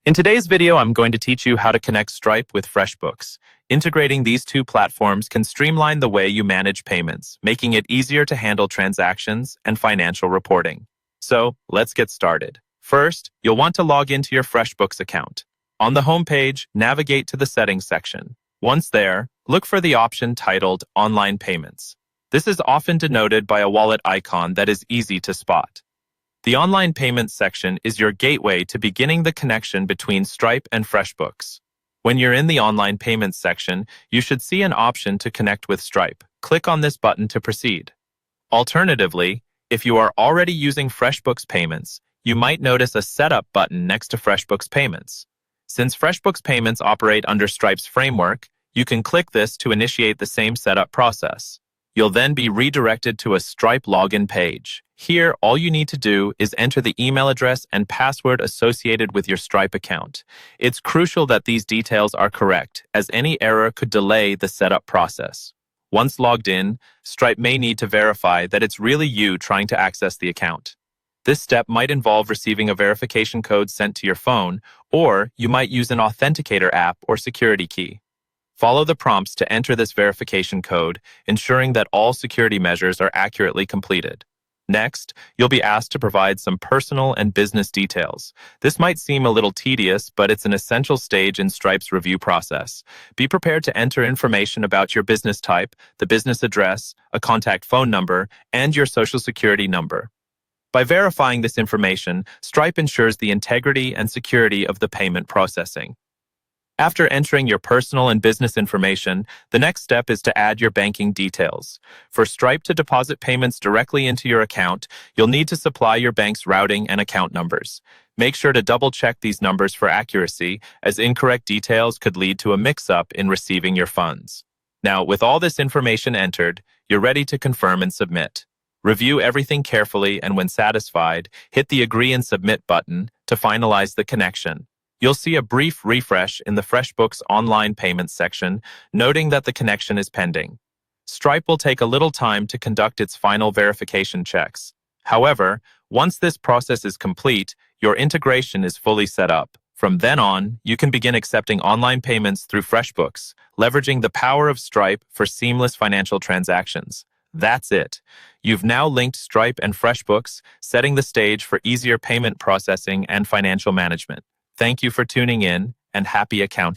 In today's video, I'm going to teach you how to connect Stripe with Freshbooks. Integrating these two platforms can streamline the way you manage payments, making it easier to handle transactions and financial reporting. So, let's get started. First, you'll want to log into your Freshbooks account. On the home page, navigate to the Settings section. Once there, look for the option titled Online Payments. This is often denoted by a wallet icon that is easy to spot. The Online Payments section is your gateway to beginning the connection between Stripe and Freshbooks. When you're in the Online Payments section, you should see an option to connect with Stripe. Click on this button to proceed. Alternatively, if you are already using Freshbooks Payments, you might notice a Setup button next to Freshbooks Payments. Since Freshbooks Payments operate under Stripe's framework, you can click this to initiate the same setup process. You'll then be redirected to a Stripe login page. Here, all you need to do is enter the email address and password associated with your Stripe account. It's crucial that these details are correct, as any error could delay the setup process. Once logged in, Stripe may need to verify that it's really you trying to access the account. This step might involve receiving a verification code sent to your phone, or you might use an authenticator app or security key. Follow the prompts to enter this verification code, ensuring that all security measures are accurately completed. Next, you'll be asked to provide some personal and business details. This might seem a little tedious, but it's an essential stage in Stripe's review process. Be prepared to enter information about your business type, the business address, a contact phone number, and your social security number. By verifying this information, Stripe ensures the integrity and security of the payment processing. After entering your personal and business information, the next step is to add your banking details. For Stripe to deposit payments directly into your account, you'll need to supply your bank's routing and account numbers. Make sure to double-check these numbers for accuracy, as incorrect details could lead to a mix-up in receiving your funds. Now, with all this information entered, you're ready to confirm and submit. Review everything carefully, and when satisfied, hit the Agree and Submit button to finalize the connection. You'll see a brief refresh in the Freshbooks Online Payments section, noting that the connection is pending. Stripe will take a little time to conduct its final verification checks. However, once this process is complete, your integration is fully set up. From then on, you can begin accepting online payments through Freshbooks, leveraging the power of Stripe for seamless financial transactions. That's it. You've now linked Stripe and Freshbooks, setting the stage for easier payment processing and financial management. Thank you for tuning in, and happy accounting.